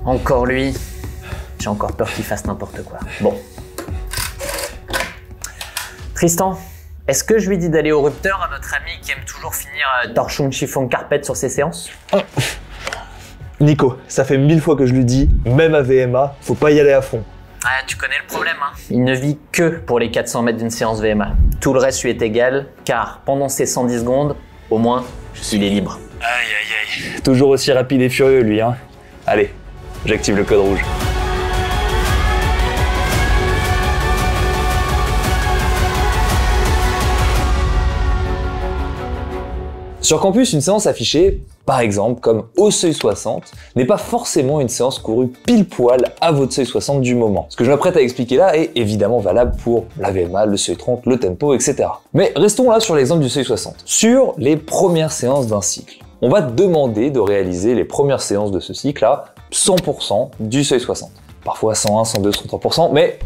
Encore lui. J'ai encore peur qu'il fasse n'importe quoi. Bon. Tristan, est-ce que je lui dis d'aller au rupteur à notre ami qui aime toujours finir torchon chiffon carpet sur ses séances? Nico, ça fait 1000 fois que je lui dis, même à VMA, faut pas y aller à fond. Ah, tu connais le problème, hein. Il ne vit que pour les 400 mètres d'une séance VMA. Tout le reste lui est égal, car pendant ces 110 secondes, au moins, il est libre. Aïe aïe aïe. Toujours aussi rapide et furieux lui, hein. Allez, j'active le code rouge. Sur campus, une séance affichée, par exemple, comme au seuil 60, n'est pas forcément une séance courue pile poil à votre seuil 60 du moment. Ce que je m'apprête à expliquer là est évidemment valable pour la VMA, le seuil 30, le tempo, etc. Mais restons là sur l'exemple du seuil 60. Sur les premières séances d'un cycle, on va te demander de réaliser les premières séances de ce cycle à 100% du seuil 60. Parfois 101, 102, 103%, mais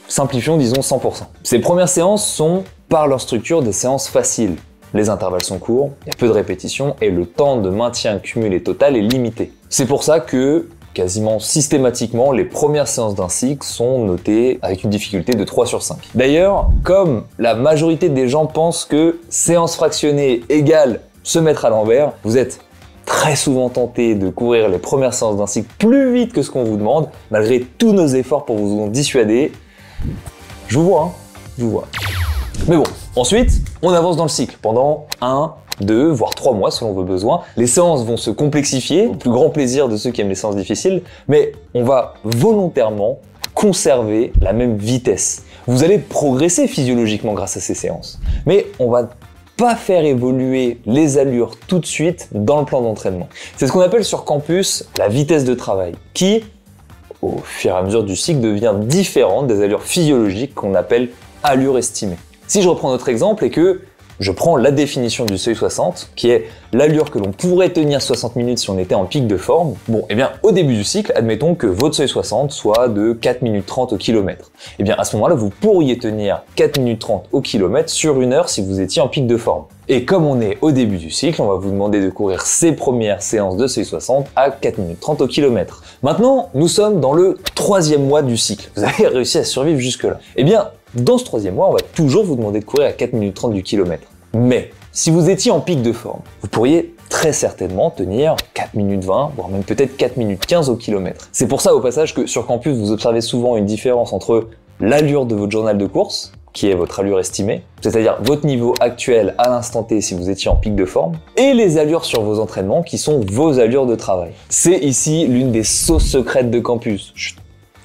simplifions, disons 100%. Ces premières séances sont, par leur structure, des séances faciles. Les intervalles sont courts, il y a peu de répétitions et le temps de maintien cumulé total est limité. C'est pour ça que, quasiment systématiquement, les premières séances d'un cycle sont notées avec une difficulté de 3 sur 5. D'ailleurs, comme la majorité des gens pensent que séance fractionnée égale se mettre à l'envers, vous êtes très souvent tenté de courir les premières séances d'un cycle plus vite que ce qu'on vous demande, malgré tous nos efforts pour vous en dissuader. Je vous vois, hein, je vous vois. Mais bon, ensuite, on avance dans le cycle pendant 1, 2, voire 3 mois selon vos besoins. Les séances vont se complexifier, au plus grand plaisir de ceux qui aiment les séances difficiles, mais on va volontairement conserver la même vitesse. Vous allez progresser physiologiquement grâce à ces séances, mais on va pas faire évoluer les allures tout de suite dans le plan d'entraînement. C'est ce qu'on appelle sur campus la vitesse de travail, qui, au fur et à mesure du cycle, devient différente des allures physiologiques qu'on appelle allure estimée. Si je reprends notre exemple et que je prends la définition du seuil 60, qui est l'allure que l'on pourrait tenir 60 minutes si on était en pic de forme, bon, eh bien, au début du cycle, admettons que votre seuil 60 soit de 4 minutes 30 au kilomètre. Eh bien, à ce moment-là, vous pourriez tenir 4 minutes 30 au kilomètre sur 1 heure si vous étiez en pic de forme. Et comme on est au début du cycle, on va vous demander de courir ces premières séances de seuil 60 à 4 minutes 30 au kilomètre. Maintenant, nous sommes dans le 3e mois du cycle. Vous avez réussi à survivre jusque-là. Eh bien, dans ce 3e mois, on va toujours vous demander de courir à 4 minutes 30 du kilomètre. Mais, si vous étiez en pic de forme, vous pourriez très certainement tenir 4 minutes 20, voire même peut-être 4 minutes 15 au kilomètre. C'est pour ça, au passage, que sur campus, vous observez souvent une différence entre l'allure de votre journal de course, qui est votre allure estimée, c'est-à-dire votre niveau actuel à l'instant T si vous étiez en pic de forme, et les allures sur vos entraînements qui sont vos allures de travail. C'est ici l'une des sauces secrètes de campus. Chut,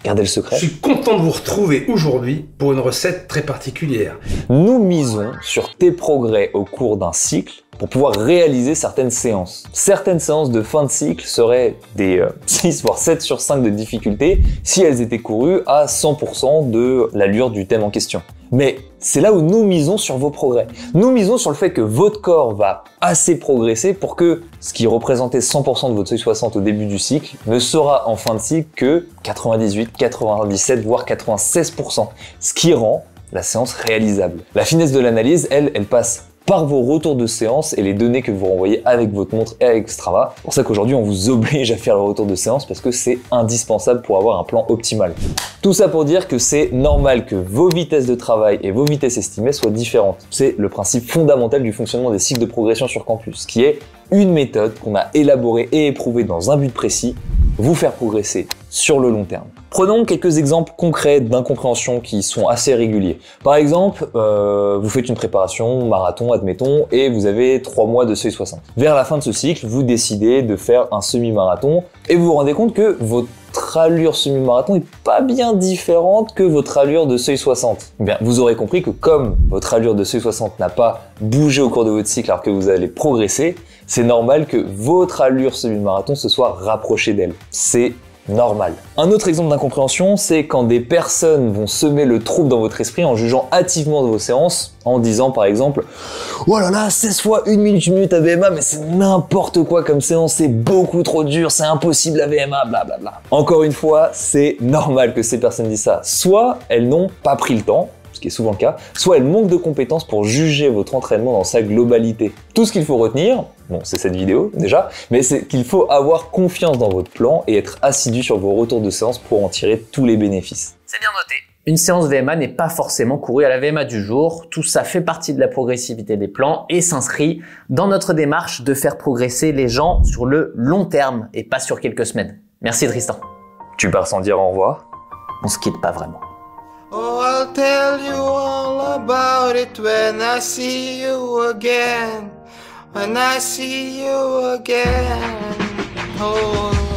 gardez le secret. Je suis content de vous retrouver aujourd'hui pour une recette très particulière. Nous misons sur tes progrès au cours d'un cycle pour pouvoir réaliser certaines séances. Certaines séances de fin de cycle seraient des 6 voire 7 sur 5 de difficulté si elles étaient courues à 100% de l'allure du thème en question. Mais c'est là où nous misons sur vos progrès. Nous misons sur le fait que votre corps va assez progresser pour que ce qui représentait 100% de votre seuil 60 au début du cycle ne sera en fin de cycle que 98, 97, voire 96%. Ce qui rend la séance réalisable. La finesse de l'analyse, elle passe par vos retours de séance et les données que vous renvoyez avec votre montre et avec Strava. C'est pour ça qu'aujourd'hui, on vous oblige à faire le retour de séance parce que c'est indispensable pour avoir un plan optimal. Tout ça pour dire que c'est normal que vos vitesses de travail et vos vitesses estimées soient différentes. C'est le principe fondamental du fonctionnement des cycles de progression sur campus, qui est une méthode qu'on a élaborée et éprouvée dans un but précis, vous faire progresser sur le long terme. Prenons quelques exemples concrets d'incompréhension qui sont assez réguliers. Par exemple, vous faites une préparation marathon, admettons, et vous avez 3 mois de seuil 60. Vers la fin de ce cycle, vous décidez de faire un semi-marathon et vous vous rendez compte que votre allure semi-marathon est pas bien différente que votre allure de seuil 60. Eh bien, vous aurez compris que comme votre allure de seuil 60 n'a pas bougé au cours de votre cycle alors que vous allez progresser, c'est normal que votre allure semi-marathon se soit rapprochée d'elle. C'est normal. Un autre exemple d'incompréhension, c'est quand des personnes vont semer le trouble dans votre esprit en jugeant hâtivement de vos séances, en disant par exemple « Oh là là, 16 fois 1 minute à VMA, mais c'est n'importe quoi comme séance, c'est beaucoup trop dur, c'est impossible à VMA, blablabla. » Encore une fois, c'est normal que ces personnes disent ça. Soit elles n'ont pas pris le temps, ce qui est souvent le cas, soit elles manquent de compétences pour juger votre entraînement dans sa globalité. Tout ce qu'il faut retenir, bon, c'est cette vidéo déjà, mais c'est qu'il faut avoir confiance dans votre plan et être assidu sur vos retours de séance pour en tirer tous les bénéfices. C'est bien noté. Une séance VMA n'est pas forcément courue à la VMA du jour, tout ça fait partie de la progressivité des plans et s'inscrit dans notre démarche de faire progresser les gens sur le long terme et pas sur quelques semaines. Merci Tristan. Tu pars sans dire au revoir? On se quitte pas vraiment. Oh, I'll tell you all about it when I see you again. When I see you again. Oh.